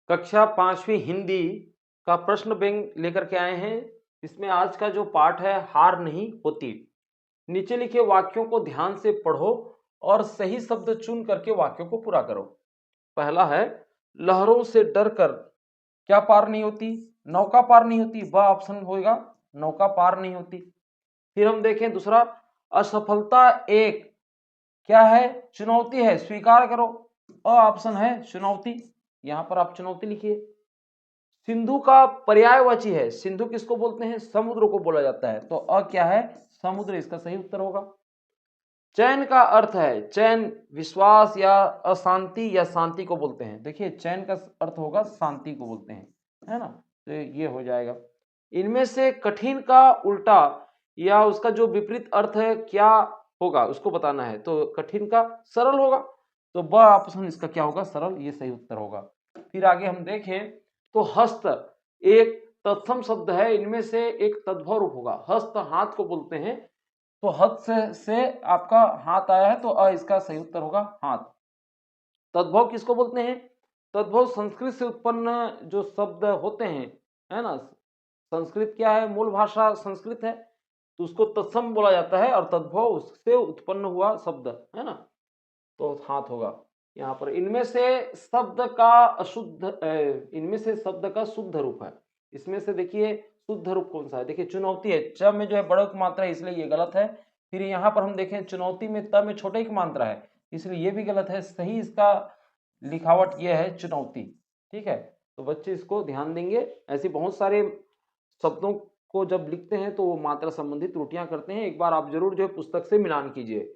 कक्षा 5वीं हिंदी का प्रश्न बैंक लेकर के आए हैं। इसमें आज का जो पाठ है हार नहीं होती। नीचे लिखे वाक्यों को ध्यान से पढ़ो और सही शब्द चुन करके वाक्यों को पूरा करो। पहला है, लहरों से डर कर क्या पार नहीं होती? नौका पार नहीं होती। ब ऑप्शन होगा, नौका पार नहीं होती। फिर हम देखें दूसरा, असफलता एक क्या है? चुनौती है, स्वीकार करो। अ ऑप्शन है चुनौती, यहां पर आप चुनौती लिखिए। सिंधु का पर्यायवाची है, सिंधु किसको बोलते हैं? समुद्र को बोला जाता है, तो अ क्या है? समुद्र, इसका सही उत्तर होगा। चैन का अर्थ है, चैन विश्वास या अशांति या शांति को बोलते हैं। देखिए चैन का अर्थ होगा शांति को बोलते हैं, है ना, तो ये हो जाएगा। इनमें से कठिन का उल्टा या उसका जो विपरीत अर्थ है क्या होगा उसको बताना है, तो कठिन का सरल होगा, तो ब ऑप्शन इसका क्या होगा? सरल, ये सही उत्तर होगा। फिर आगे हम देखें तो हस्त एक तत्सम शब्द है, इनमें से एक तद्भव रूप होगा। हस्त हाथ को बोलते हैं, तो हस्त से आपका हाथ आया है, तो अ इसका सही उत्तर होगा हाथ। तद्भव किसको बोलते हैं? तद्भव संस्कृत से उत्पन्न जो शब्द होते हैं, है ना, संस्कृत क्या है? मूल भाषा संस्कृत है, तो उसको तत्सम बोला जाता है, और तद्भव उससे उत्पन्न हुआ शब्द है ना, तो हाथ होगा यहाँ पर। इनमें से शब्द का इनमें से शब्द का शुद्ध रूप है, इसमें से देखिए शुद्ध रूप कौन सा है? देखिए चुनौती है, च में जो है बड़े की मात्रा है, इसलिए ये गलत है। फिर यहाँ पर हम देखें चुनौती में त में छोटे की मात्रा है, इसलिए ये भी गलत है। सही इसका लिखावट ये है चुनौती। ठीक है, तो बच्चे इसको ध्यान देंगे। ऐसी बहुत सारे शब्दों को जब लिखते हैं तो वो मात्रा संबंधी त्रुटियां करते हैं, एक बार आप जरूर जो है पुस्तक से मिलान कीजिए।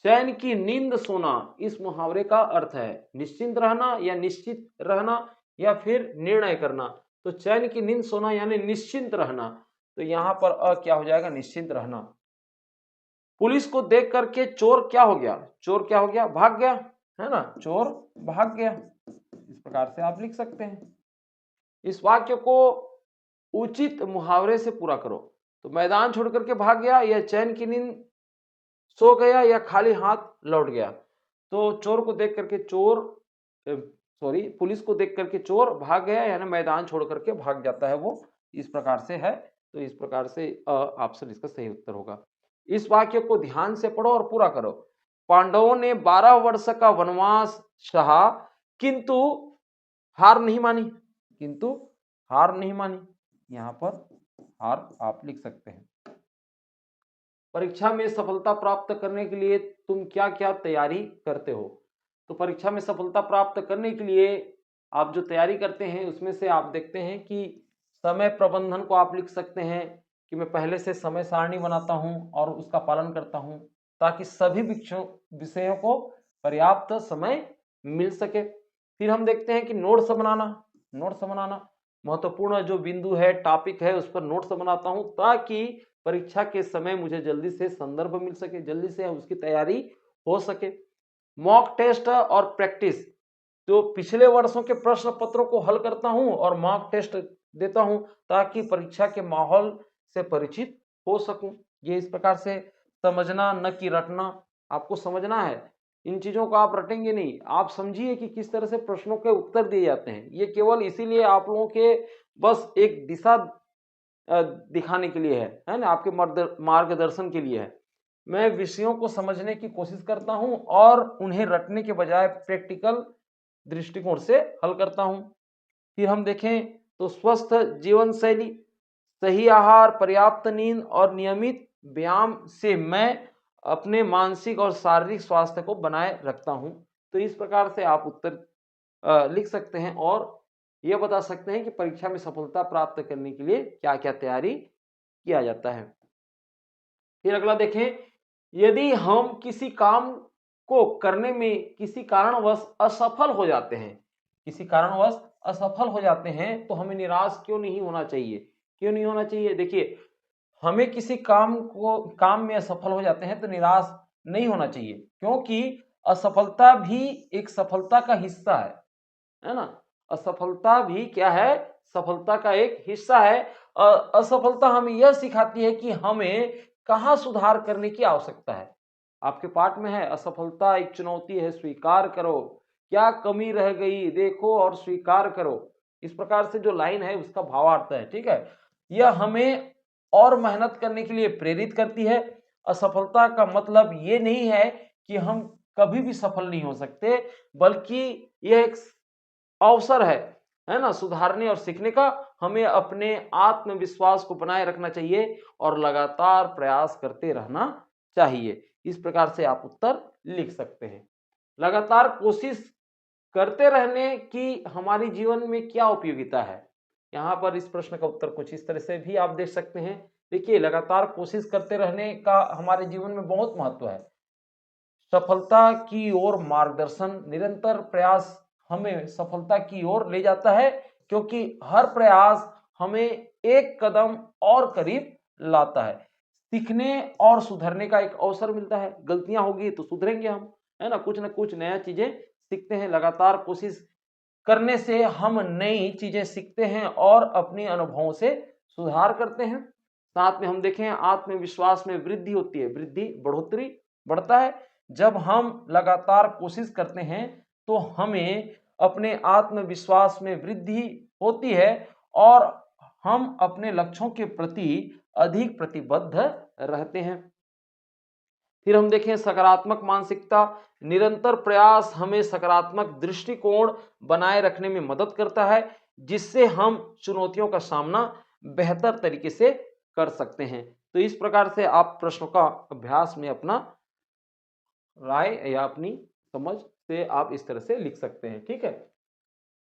चैन की नींद सोना, इस मुहावरे का अर्थ है निश्चिंत रहना या निश्चित रहना या फिर निर्णय करना। तो चैन की नींद सोना यानी निश्चिंत रहना, तो यहां पर अ क्या हो जाएगा? निश्चिंत रहना। पुलिस को देख करके चोर क्या हो गया? चोर क्या हो गया? भाग गया, है ना, चोर भाग गया। इस प्रकार से आप लिख सकते हैं। इस वाक्य को उचित मुहावरे से पूरा करो। तो मैदान छोड़ करके भाग गया, या चैन की नींद सो गया, या खाली हाथ लौट गया। तो चोर को देख करके चोर पुलिस को देख करके चोर भाग गया, यानी मैदान छोड़ करके भाग जाता है वो, इस प्रकार से है। तो इस प्रकार से ऑप्शन इसका सही उत्तर होगा। इस वाक्य को ध्यान से पढ़ो और पूरा करो। पांडवों ने 12 वर्ष का वनवास सहा, किंतु हार नहीं मानी। किंतु हार नहीं मानी, यहां पर हार आप लिख सकते हैं। परीक्षा में सफलता प्राप्त करने के लिए तुम क्या क्या तैयारी करते हो? तो परीक्षा में सफलता प्राप्त करने के लिए आप जो तैयारी करते हैं उसमें से आप देखते हैं कि समय प्रबंधन को आप लिख सकते हैं कि मैं पहले से समय सारणी बनाता हूं और उसका पालन करता हूं, ताकि सभी विषयों को पर्याप्त समय मिल सके। फिर हम देखते हैं कि नोट्स बनाना। नोट्स बनाना महत्वपूर्ण जो बिंदु है, टॉपिक है, उस पर नोट्स बनाता हूं, ताकि परीक्षा के समय मुझे जल्दी से संदर्भ मिल सके, जल्दी से उसकी तैयारी हो सके। मॉक टेस्ट और प्रैक्टिस, तो पिछले वर्षों के प्रश्न पत्रों को हल करता हूं और मॉक टेस्ट देता हूं, ताकि परीक्षा के माहौल से परिचित हो सकूं। ये इस प्रकार से समझना, न कि रटना। आपको समझना है, इन चीजों को आप रटेंगे नहीं। आप समझिए कि किस तरह से प्रश्नों के उत्तर दिए जाते हैं। ये केवल इसीलिए आप लोगों के बस एक दिशा दिखाने के लिए है ना, आपके मार्गदर्शन के लिए है। मैं विषयों को समझने की कोशिश करता हूं और उन्हें रटने के बजाय प्रैक्टिकल दृष्टिकोण से हल करता हूं। फिर हम देखें तो स्वस्थ जीवन शैली, सही आहार, पर्याप्त नींद और नियमित व्यायाम से मैं अपने मानसिक और शारीरिक स्वास्थ्य को बनाए रखता हूं। तो इस प्रकार से आप उत्तर लिख सकते हैं और यह बता सकते हैं कि परीक्षा में सफलता प्राप्त करने के लिए क्या क्या तैयारी किया जाता है। फिर अगला देखें, यदि हम किसी काम को करने में किसी कारणवश असफल हो जाते हैं, किसी कारणवश असफल हो जाते हैं, तो हमें निराश क्यों नहीं होना चाहिए? क्यों नहीं होना चाहिए? देखिए, हमें किसी काम में असफल हो जाते हैं तो निराश नहीं होना चाहिए, क्योंकि असफलता भी एक सफलता का हिस्सा है ना। असफलता भी क्या है? सफलता का एक हिस्सा है। असफलता हमें यह सिखाती है कि हमें कहाँ सुधार करने की आवश्यकता है। आपके पाठ में है, असफलता एक चुनौती है, स्वीकार करो क्या कमी रह गई, देखो और स्वीकार करो। इस प्रकार से जो लाइन है उसका भावार्थ है, ठीक है। यह हमें और मेहनत करने के लिए प्रेरित करती है। असफलता का मतलब ये नहीं है कि हम कभी भी सफल नहीं हो सकते, बल्कि यह एक अवसर है ना, सुधारने और सीखने का। हमें अपने आत्मविश्वास को बनाए रखना चाहिए और लगातार प्रयास करते रहना चाहिए। इस प्रकार से आप उत्तर लिख सकते हैं। लगातार कोशिश करते रहने की हमारी जीवन में क्या उपयोगिता है? यहाँ पर इस प्रश्न का उत्तर कुछ इस तरह से भी आप देख सकते हैं। देखिए, लगातार कोशिश करते रहने का हमारे जीवन में बहुत महत्व है। सफलता की ओर मार्गदर्शन, निरंतर प्रयास हमें सफलता की ओर ले जाता है, क्योंकि हर प्रयास हमें एक कदम और करीब लाता है। सीखने और सुधरने का एक अवसर मिलता है। गलतियां होगी तो सुधरेंगे हम, है ना, कुछ नया चीजें सीखते हैं। लगातार कोशिश करने से हम नई चीजें सीखते हैं और अपने अनुभवों से सुधार करते हैं। साथ में हम देखें, आत्मविश्वास में वृद्धि होती है, बढ़ोतरी बढ़ता है। जब हम लगातार कोशिश करते हैं तो हमें अपने आत्मविश्वास में वृद्धि होती है और हम अपने लक्ष्यों के प्रति अधिक प्रतिबद्ध रहते हैं। फिर हम देखें सकारात्मक मानसिकता। निरंतर प्रयास हमें सकारात्मक दृष्टिकोण बनाए रखने में मदद करता है, जिससे हम चुनौतियों का सामना बेहतर तरीके से कर सकते हैं। तो इस प्रकार से आप प्रश्नों का अभ्यास में अपना राय या अपनी समझ से आप इस तरह से लिख सकते हैं, ठीक है।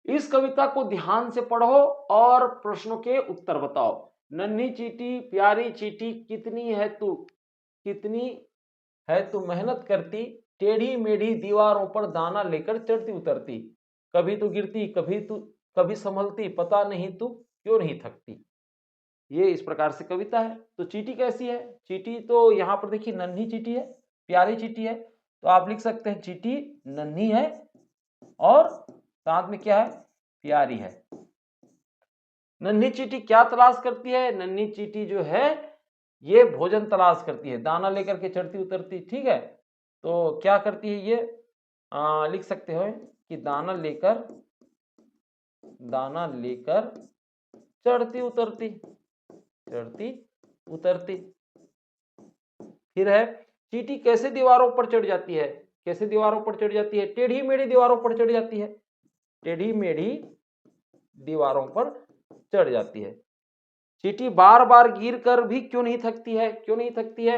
इस कविता को ध्यान से पढ़ो और प्रश्नों के उत्तर बताओ। नन्ही चींटी प्यारी चींटी कितनी है तू, कितनी है तू मेहनत करती, टेढ़ी मेढ़ी दीवारों पर दाना लेकर चढ़ती उतरती, कभी तू गिरती कभी संभलती, पता नहीं तू क्यों नहीं थकती। ये इस प्रकार से कविता है। तो चींटी कैसी है? चींटी तो यहाँ पर देखिए नन्ही चींटी है, प्यारी चींटी है। तो आप लिख सकते हैं चींटी नन्ही है और साथ में क्या है, प्यारी है। नन्ही चींटी क्या तलाश करती है? नन्ही चींटी जो है ये भोजन तलाश करती है, दाना लेकर के चढ़ती उतरती, ठीक है। तो क्या करती है ये, लिख सकते हो कि दाना लेकर चढ़ती उतरती, चढ़ती उतरती। फिर है, चींटी कैसे दीवारों पर चढ़ जाती है? कैसे दीवारों पर चढ़ जाती है? टेढ़ी मेढ़ी दीवारों पर चढ़ जाती है, टेढ़ी मेढ़ी दीवारों पर चढ़ जाती है। चींटी बार बार गिर कर भी क्यों नहीं थकती है? क्यों नहीं थकती है?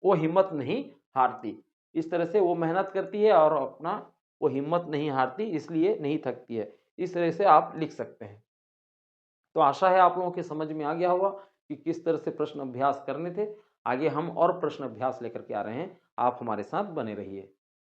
वो हिम्मत नहीं हारती। इस तरह से वो मेहनत करती है और अपना वो हिम्मत नहीं हारती, इसलिए नहीं थकती है। इस तरह से आप लिख सकते हैं। तो आशा है आप लोगों के समझ में आ गया होगा कि किस तरह से प्रश्न अभ्यास करने थे। आगे हम और प्रश्न अभ्यास लेकर के आ रहे हैं, आप हमारे साथ बने रहिए।